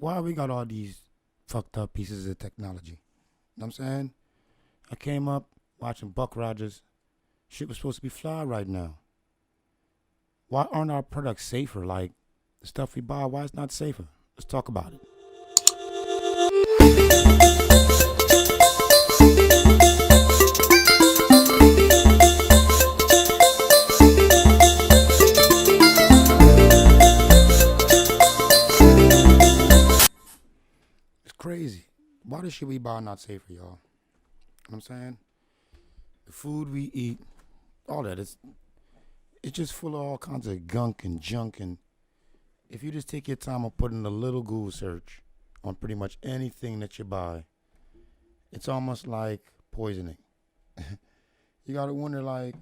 why we got all these fucked up pieces of technology? You know what I'm saying? I came up watching Buck Rogers. Shit was supposed to be fly right now. Why aren't our products safer? Like the stuff we buy, why it's not safer? Let's talk about it. It's crazy. Why the shit we buy not safer, y'all? You know what I'm saying? The food we eat, all that, it's just full of all kinds of gunk and junk. And if you just take your time and put in a little Google search on pretty much anything that you buy, it's almost like poisoning. You gotta wonder, like,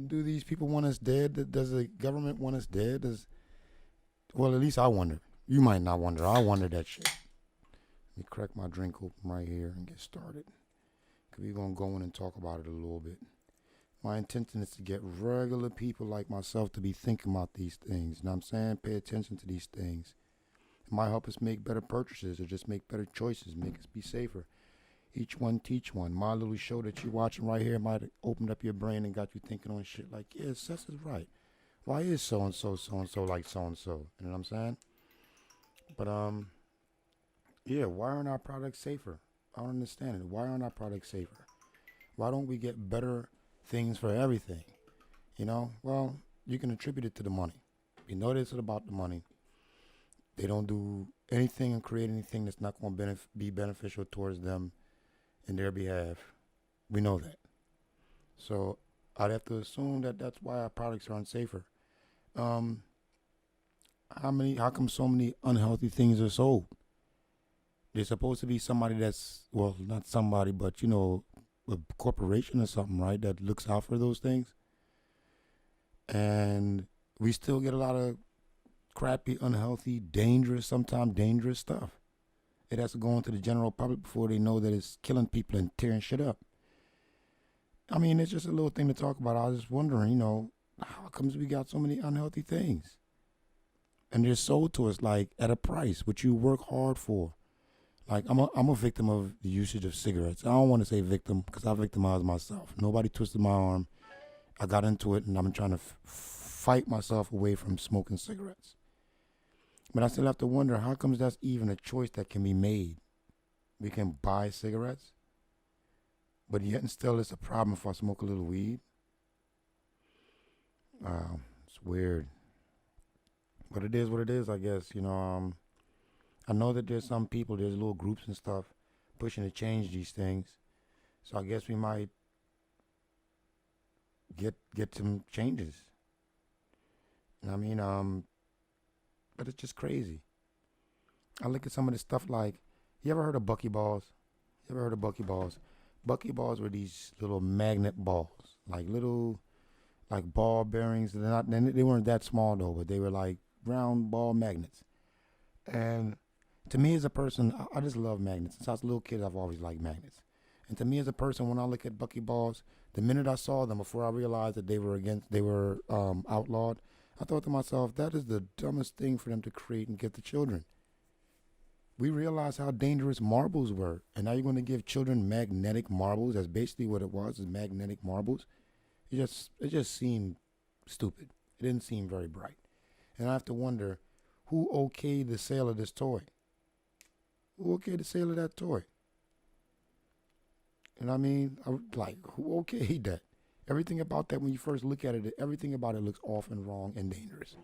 do these people want us dead? Does the government want us dead? Well, at least I wonder. You might not wonder. I wonder that shit. Let me crack my drink open right here and get started. We're going to go in and talk about it a little bit. My intention is to get regular people like myself to be thinking about these things. You know what I'm saying? Pay attention to these things. It might help us make better purchases or just make better choices, make us be safer. Each one teach one. My little show that you're watching right here might have opened up your brain and got you thinking on shit like, yeah, Sess is right. Why is so-and-so like so-and-so? You know what I'm saying? But, yeah, why aren't our products safer? I don't understand it. Why aren't our products safer? Why don't we get better things for everything? You know, well, you can attribute it to the money. We know this is about the money. They don't do anything and create anything that's not going to be beneficial towards them in their behalf. We know that. So I'd have to assume that that's why our products are unsafer. How come so many unhealthy things are sold? There's supposed to be somebody that's, well, not somebody, but, you know, a corporation or something, right, that looks out for those things. And we still get a lot of crappy, unhealthy, sometimes dangerous stuff. It has to go into the general public before they know that it's killing people and tearing shit up. I mean, it's just a little thing to talk about. I was just wondering, you know, how comes we got so many unhealthy things? And they're sold to us, like, at a price, which you work hard for. Like, I'm a victim of the usage of cigarettes. I don't want to say victim because I victimized myself. Nobody twisted my arm. I got into it, and I'm trying to fight myself away from smoking cigarettes. But I still have to wonder, how comes that's even a choice that can be made? We can buy cigarettes, but yet and still it's a problem if I smoke a little weed. It's weird. But it is what it is, I guess. You know, I know that there's some people, there's little groups and stuff pushing to change these things. So I guess we might get some changes. I mean, but it's just crazy. I look at some of this stuff like, you ever heard of buckyballs? You ever heard of buckyballs? Buckyballs were these little magnet balls, like little, like ball bearings. They weren't that small though, but they were like round ball magnets. And to me as a person, I just love magnets. Since I was a little kid, I've always liked magnets. And to me as a person, when I look at buckyballs, the minute I saw them, before I realized that they were outlawed, I thought to myself, that is the dumbest thing for them to create and give to children. We realized how dangerous marbles were, and now you're going to give children magnetic marbles. That's basically what it was, is magnetic marbles. It just seemed stupid. It didn't seem very bright. And I have to wonder, who okayed the sale of this toy? Who okayed the sale of that toy? You know what I mean? Who okayed that? Everything about that, when you first look at it, everything about it looks off and wrong and dangerous.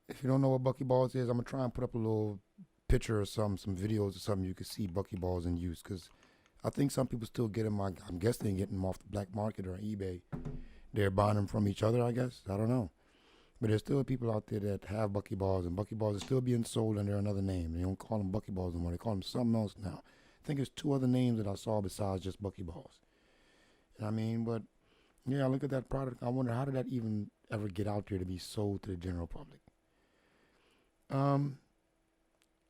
If you don't know what buckyballs is, I'm going to try and put up a little picture or some videos or something you can see buckyballs in use, because I think some people still get them. I'm guessing they're getting them off the black market or eBay. They're buying them from each other, I guess. I don't know. But there's still people out there that have buckyballs, and buckyballs are still being sold under another name. They don't call them buckyballs anymore. They call them something else now. I think there's 2 other names that I saw besides just buckyballs. I mean, but yeah, I look at that product. I wonder, how did that even ever get out there to be sold to the general public?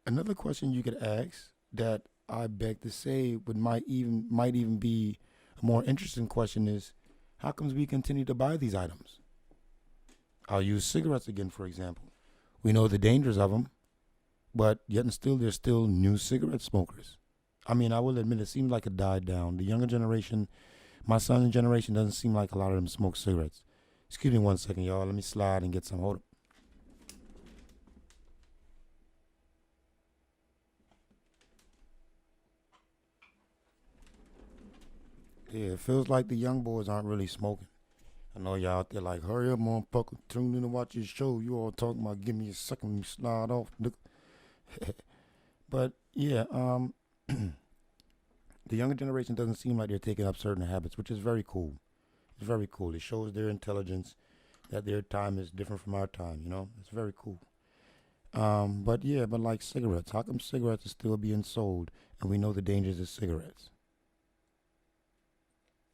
Another question you could ask that I beg to say might even be a more interesting question is, how comes we continue to buy these items? I'll use cigarettes again, for example. We know the dangers of them. But yet and still, there's still new cigarette smokers. I mean, I will admit it seems like it died down. The younger generation, my son's generation, doesn't seem like a lot of them smoke cigarettes. Excuse me 1 second, y'all. Let me slide and get some. Hold up. Yeah, it feels like the young boys aren't really smoking. I know y'all out there like, hurry up, motherfucker. Tune in to watch this show. You all talking about give me a second, let me slide off. But yeah, the younger generation doesn't seem like they're taking up certain habits, which is very cool. It's very cool. It shows their intelligence, that their time is different from our time. It's very cool. But yeah, but like cigarettes, how come cigarettes are still being sold, and we know the dangers of cigarettes?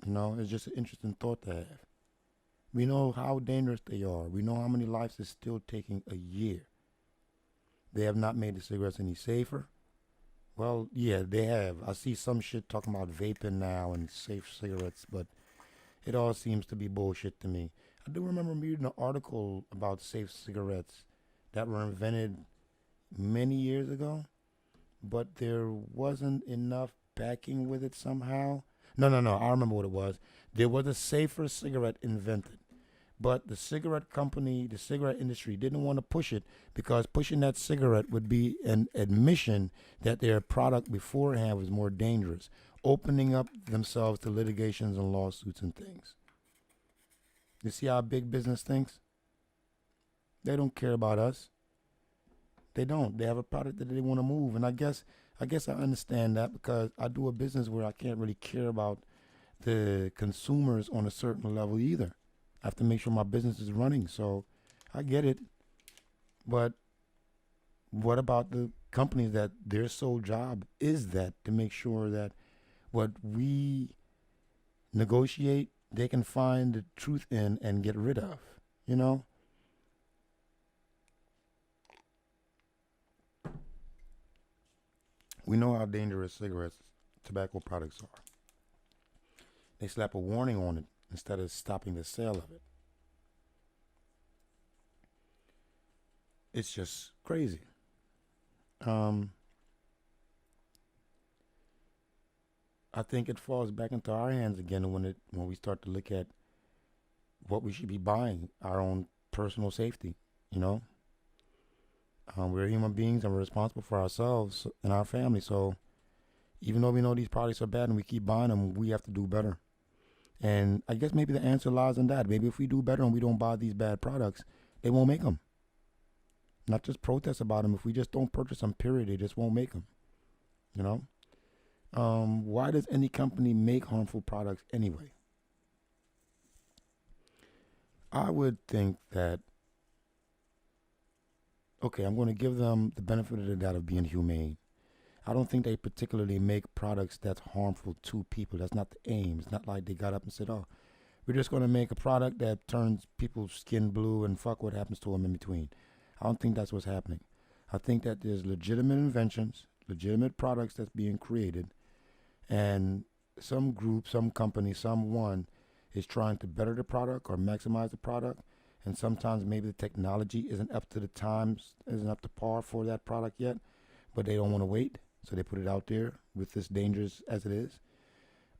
It's just an interesting thought to have. We know how dangerous they are. We know how many lives it's still taking a year. They have not made the cigarettes any safer. Well, yeah, they have. I see some shit talking about vaping now and safe cigarettes, but it all seems to be bullshit to me. I do remember reading an article about safe cigarettes that were invented many years ago, but there wasn't enough backing with it somehow. No, no, no. I remember what it was. There was a safer cigarette invented, but the cigarette company, the cigarette industry didn't want to push it because pushing that cigarette would be an admission that their product beforehand was more dangerous, opening up themselves to litigations and lawsuits and things. You see how big business thinks? They don't care about us. They don't. They have a product that they want to move. And I guess I understand that because I do a business where I can't really care about the consumers on a certain level either. I have to make sure my business is running. So I get it. But what about the companies that their sole job is that to make sure that what we negotiate, they can find the truth in and get rid of, you know? We know how dangerous cigarettes, tobacco products are. They slap a warning on it instead of stopping the sale of it. It's just crazy. Um, I think it falls back into our hands again when we start to look at what we should be buying, our own personal safety. You know, we're human beings and we're responsible for ourselves and our family. So even though we know these products are bad and we keep buying them, we have to do better. And I guess maybe the answer lies in that. Maybe if we do better and we don't buy these bad products, they won't make them. Not just protest about them. If we just don't purchase them, period, they just won't make them. You know? Why does any company make harmful products anyway? I would think that, okay, I'm going to give them the benefit of the doubt of being humane. I don't think they particularly make products that's harmful to people. That's not the aim. It's not like they got up and said, oh, we're just going to make a product that turns people's skin blue and fuck what happens to them in between. I don't think that's what's happening. I think that there's legitimate inventions, legitimate products that's being created, and some group, some company, someone is trying to better the product or maximize the product. And sometimes maybe the technology isn't up to the times, isn't up to par for that product yet, but they don't want to wait. So they put it out there with this dangerous as it is.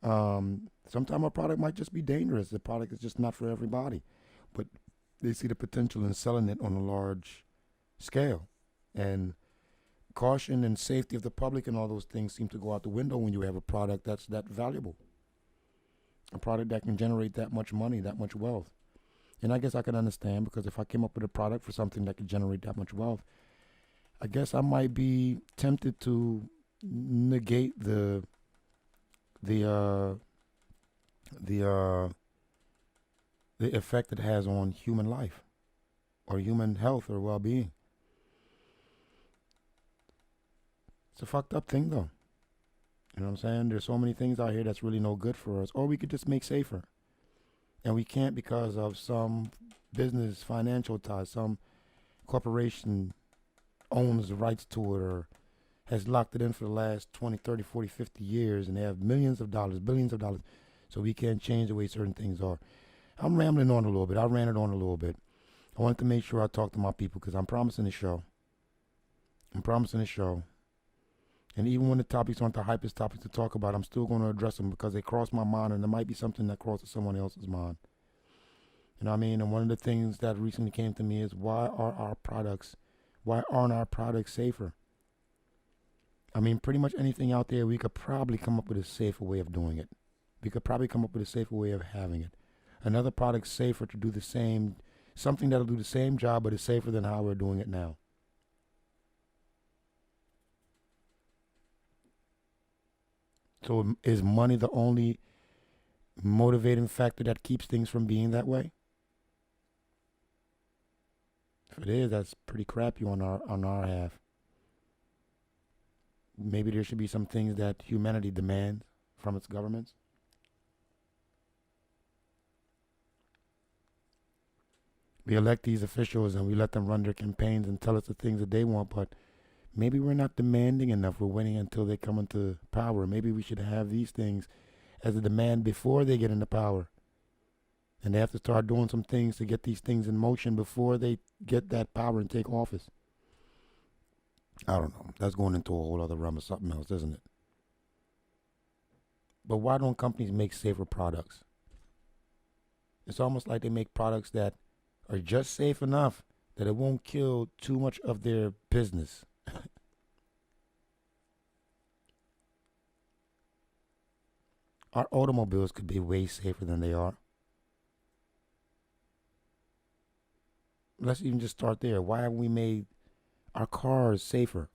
Sometimes a product might just be dangerous. The product is just not for everybody. But they see the potential in selling it on a large scale. And caution and safety of the public and all those things seem to go out the window when you have a product that's that valuable. A product that can generate that much money, that much wealth. And I guess I can understand because if I came up with a product for something that could generate that much wealth, I guess I might be tempted to negate the uh, the the effect it has on human life or human health or well-being. It's a fucked up thing though. You know what I'm saying? There's so many things out here that's really no good for us. Or we could just make safer. And we can't because of some business financial ties. Some corporation owns the rights to it or has locked it in for the last 20, 30, 40, 50 years and they have millions of dollars, billions of dollars. So we can't change the way certain things are. I'm rambling on a little bit. I ran it on a little bit. I wanted to make sure I talk to my people because I'm promising the show. I'm promising the show. And even when the topics aren't the hypest topics to talk about, I'm still going to address them because they cross my mind, and there might be something that crosses someone else's mind. You know what I mean? And one of the things that recently came to me is why aren't our products safer? I mean, pretty much anything out there, we could probably come up with a safer way of doing it. We could probably come up with a safer way of having it. Another product safer to do the same, something that'll do the same job, but is safer than how we're doing it now. So is money the only motivating factor that keeps things from being that way? If it is, that's pretty crappy on our half. Maybe there should be some things that humanity demands from its governments. We elect these officials and we let them run their campaigns and tell us the things that they want, but maybe we're not demanding enough. We're waiting until they come into power. Maybe we should have these things as a demand before they get into power. And they have to start doing some things to get these things in motion before they get that power and take office. I don't know. That's going into a whole other realm of something else, isn't it? But why don't companies make safer products? It's almost like they make products that are just safe enough that it won't kill too much of their business. Our automobiles could be way safer than they are. Let's even just start there. Why haven't we made our cars safer?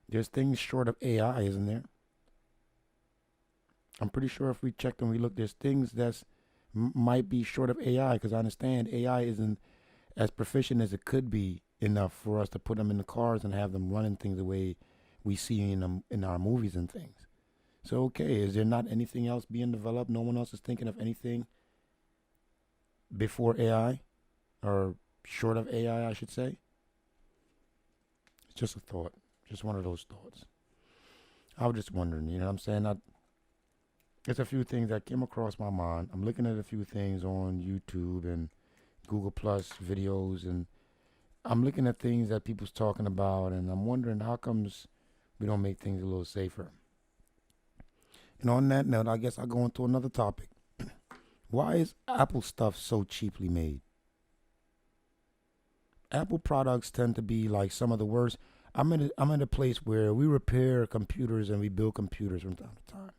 There's things short of AI, isn't there? I'm pretty sure if we checked and we looked, there's things that might be short of AI, because I understand AI isn't as proficient as it could be enough for us to put them in the cars and have them running things the way we see in them in our movies and things. So, okay, is there not anything else being developed? No one else is thinking of anything before AI, or short of AI, I should say? It's just a thought, just one of those thoughts. I was just wondering, you know what I'm saying? There's a few things that came across my mind. I'm looking at a few things on YouTube and Google Plus videos, and I'm looking at things that people's talking about, and I'm wondering how comes we don't make things a little safer. And on that note, I guess I'll go into another topic. Why is Apple stuff so cheaply made? Apple products tend to be like some of the worst. I'm in a place where we repair computers and we build computers from time to time.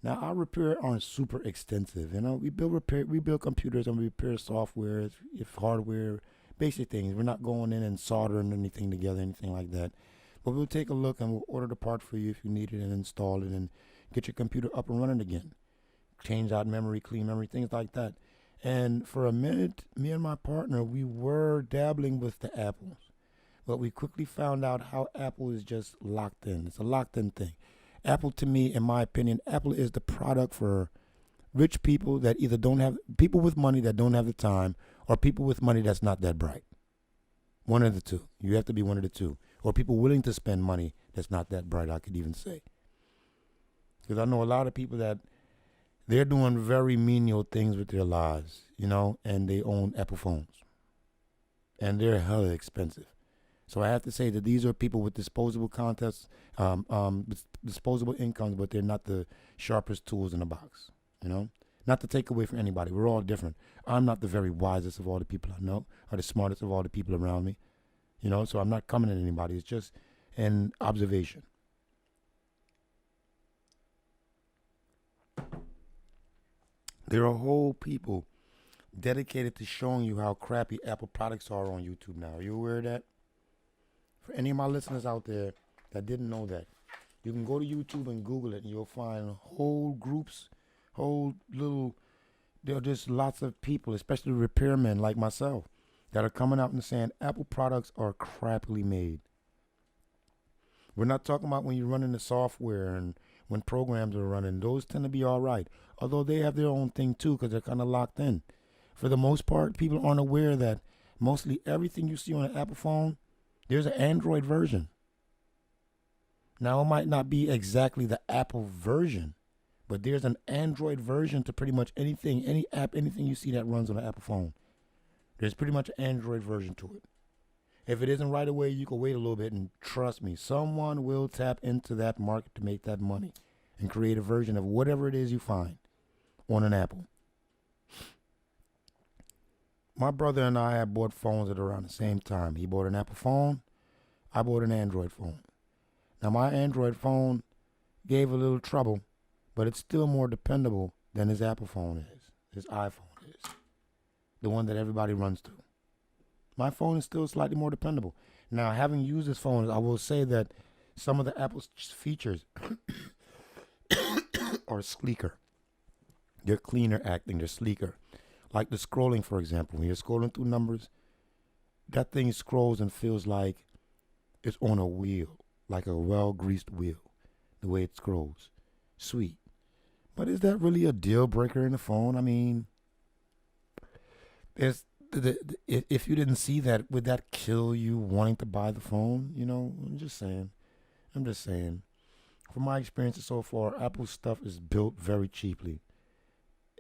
Now our repairs aren't super extensive. You know, we build computers and we repair software, if hardware, basic things. We're not going in and soldering anything together, anything like that. But we'll take a look and we'll order the part for you if you need it and install it and get your computer up and running again. Change out memory, clean memory, things like that. And for a minute, me and my partner, we were dabbling with the apples. But we quickly found out how Apple is just locked in. It's a locked in thing. Apple, to me, in my opinion, Apple is the product for rich people that either don't have, people with money that don't have the time, or people with money that's not that bright. One of the two. You have to be one of the two. Or people willing to spend money that's not that bright, I could even say. Because I know a lot of people that they're doing very menial things with their lives, you know, and they own Apple phones. And they're hella expensive. So I have to say that these are people with disposable disposable incomes, but they're not the sharpest tools in the box, you know? Not to take away from anybody. We're all different. I'm not the very wisest of all the people I know, or the smartest of all the people around me, you know? So I'm not coming at anybody. It's just an observation. There are whole people dedicated to showing you how crappy Apple products are on YouTube now. Are you aware of that? For any of my listeners out there that didn't know that, you can go to YouTube and Google it, and you'll find whole groups, there are just lots of people, especially repairmen like myself, that are coming out and saying Apple products are crappily made. We're not talking about when you're running the software and when programs are running. Those tend to be all right, although they have their own thing too because they're kind of locked in. For the most part, people aren't aware that mostly everything you see on an Apple phone, there's an Android version. Now, it might not be exactly the Apple version, but there's an Android version to pretty much anything, any app, anything you see that runs on an Apple phone. There's pretty much an Android version to it. If it isn't right away, you can wait a little bit, and trust me, someone will tap into that market to make that money and create a version of whatever it is you find on an Apple. My brother and I had bought phones at around the same time. He bought an Apple phone. I bought an Android phone. Now, my Android phone gave a little trouble, but it's still more dependable than his Apple phone is, his iPhone is, the one that everybody runs to. My phone is still slightly more dependable. Now, having used this phone, I will say that some of the Apple's features are sleeker. They're cleaner acting. They're sleeker. Like the scrolling, for example. When you're scrolling through numbers, that thing scrolls and feels like it's on a wheel, like a well-greased wheel, the way it scrolls. Sweet. But is that really a deal breaker in the phone? I mean, if you didn't see that, would that kill you wanting to buy the phone? You know, I'm just saying. From my experiences so far, Apple stuff is built very cheaply.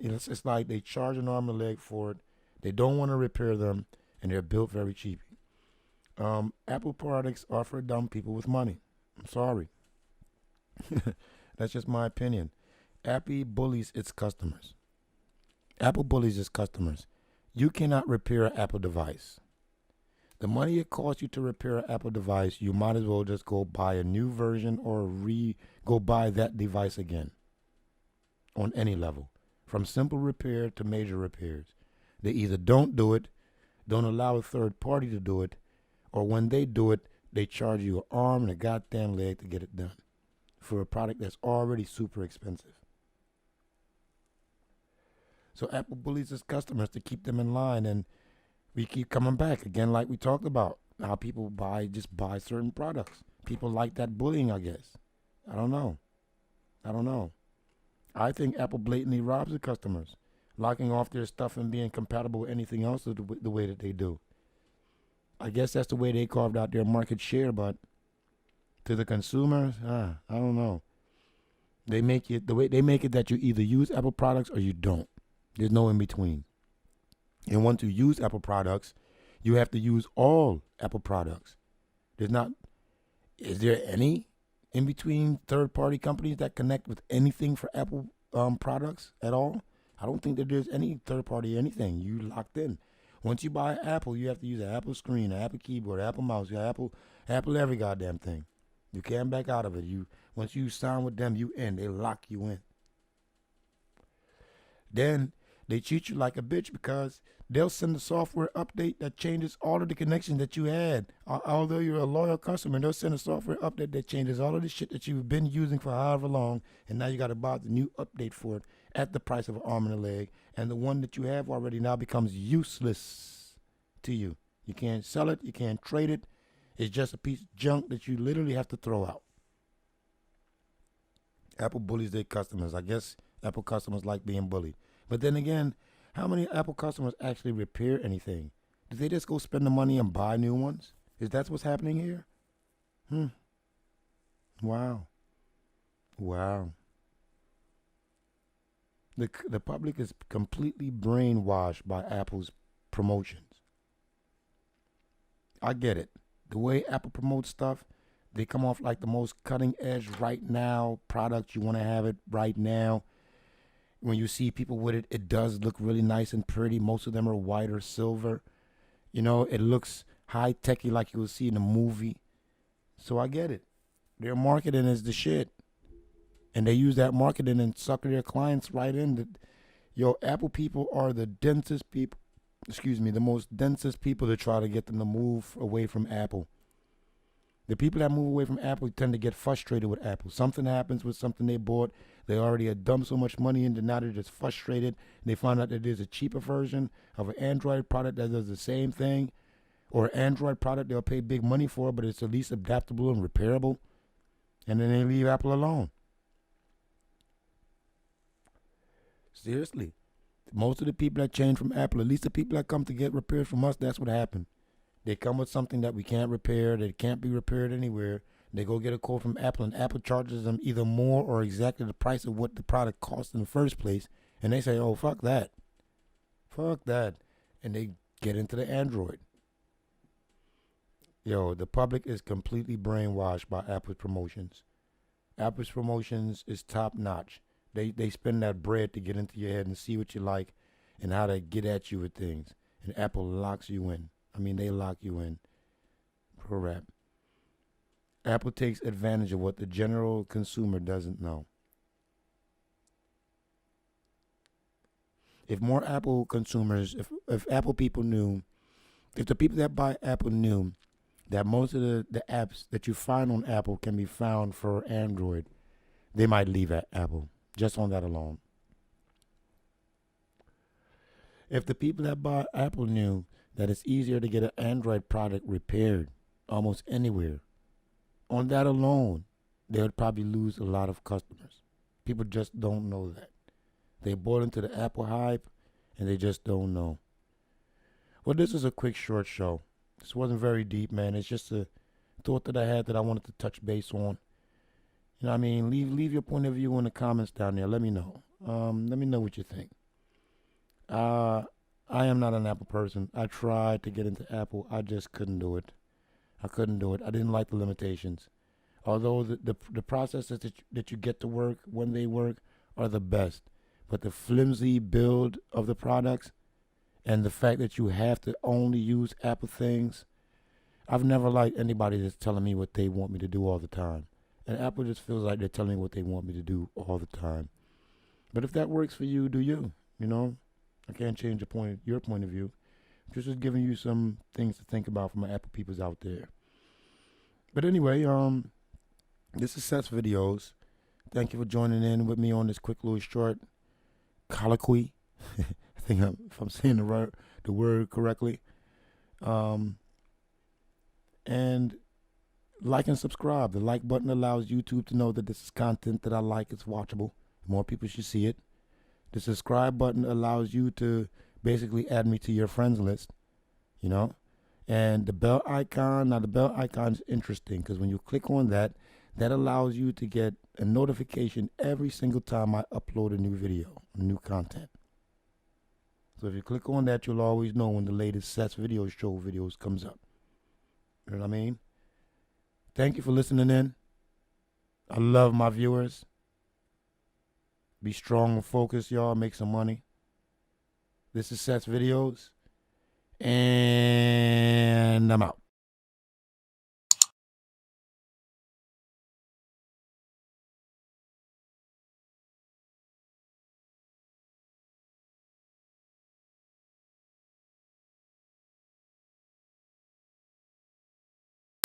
It's like they charge an arm and a leg for it. They don't want to repair them, and they're built very cheaply. Apple products are for dumb people with money. I'm sorry. That's just my opinion. Apple bullies its customers. Apple bullies its customers. You cannot repair an Apple device. The money it costs you to repair an Apple device, you might as well just go buy a new version or go buy that device again on any level. From simple repair to major repairs. They either don't do it, don't allow a third party to do it, or when they do it, they charge you an arm and a goddamn leg to get it done for a product that's already super expensive. So Apple bullies its customers to keep them in line, and we keep coming back again, like we talked about how people just buy certain products. People like that bullying, I guess. I don't know. I think Apple blatantly robs the customers, locking off their stuff and being compatible with anything else the way that they do. I guess that's the way they carved out their market share, but to the consumers, I don't know. They make it that you either use Apple products or you don't. There's no in between. And once you use Apple products, you have to use all Apple products. Is there any in between third-party companies that connect with anything for Apple products at all? I don't think that there's any third-party anything. You locked in. Once you buy Apple, you have to use an Apple screen, an Apple keyboard, Apple mouse, Apple every goddamn thing. You can't back out of it. Once you sign with them, they lock you in. Then they treat you like a bitch because they'll send a software update that changes all of the connections that you had. Although you're a loyal customer, they'll send a software update that changes all of the shit that you've been using for however long, and now you got to buy the new update for it at the price of an arm and a leg, and the one that you have already now becomes useless to you. You can't sell it, you can't trade it. It's just a piece of junk that you literally have to throw out. Apple bullies their customers. I guess Apple customers like being bullied. But then again, how many Apple customers actually repair anything? Do they just go spend the money and buy new ones? Is that what's happening here? Wow. The public is completely brainwashed by Apple's promotions. I get it. The way Apple promotes stuff, they come off like the most cutting edge right now product. You want to have it right now. When you see people with it, it does look really nice and pretty. Most of them are white or silver. You know, it looks high-techy like you would see in a movie. So I get it. Their marketing is the shit. And they use that marketing and sucker their clients right in. Apple people are the densest people. The most densest people to try to get them to move away from Apple. The people that move away from Apple tend to get frustrated with Apple. Something happens with something they bought. They already had dumped so much money into, now they're just frustrated. They find out that there's a cheaper version of an Android product that does the same thing, or an Android product they'll pay big money for, but it's at least adaptable and repairable. And then they leave Apple alone. Seriously. Most of the people that change from Apple, at least the people that come to get repairs from us, that's what happened. They come with something that we can't repair, that can't be repaired anywhere. They go get a quote from Apple, and Apple charges them either more or exactly the price of what the product cost in the first place. And they say, oh, fuck that. And they Get into the Android. Yo, the public is completely brainwashed by Apple's promotions. Apple's promotions is top notch. They spend that bread to get into your head and see what you like and how to get at you with things. And Apple locks you in. I mean, they lock you in. Pro rap. Apple takes advantage of what the general consumer doesn't know. If more Apple consumers, if Apple people knew, if the people that buy Apple knew that most of the apps that you find on Apple can be found for Android, they might leave at Apple just on that alone. If the people that buy Apple knew that it's easier to get an Android product repaired almost anywhere, on that alone, they would probably lose a lot of customers. People just don't know that. They bought into the Apple hype and they just don't know. Well, this is a quick short show. This wasn't very deep, man. It's just a thought that I had that I wanted to touch base on. You know what I mean? Leave your point of view in the comments down there. Let me know. Let me know what you think. I am not an Apple person. I tried to get into Apple. I just couldn't do it. I couldn't do it. I didn't like the limitations. Although the processes that you get to work when they work are the best. But the flimsy build of the products and the fact that you have to only use Apple things, I've never liked anybody that's telling me what they want me to do all the time. And Apple just feels like they're telling me what they want me to do all the time. But if that works for you, do you? You know? I can't change your point of view. I'm just giving you some things to think about for my Apple peoples out there. But anyway, this is Sess Videoz. Thank you for joining in with me on this quick little short colloquy. I think if I'm saying the word correctly. And like and subscribe. The like button allows YouTube to know that this is content that I like. It's watchable. More people should see it. The subscribe button allows you to basically add me to your friends list, you know. And the bell icon, now the bell icon is interesting because when you click on that, that allows you to get a notification every single time I upload a new video, new content. So if you click on that, you'll always know when the latest Sess Videoz show videos comes up. You know what I mean? Thank you for listening in. I love my viewers. Be strong and focused, y'all. Make some money. This is Sess Videoz. And I'm out.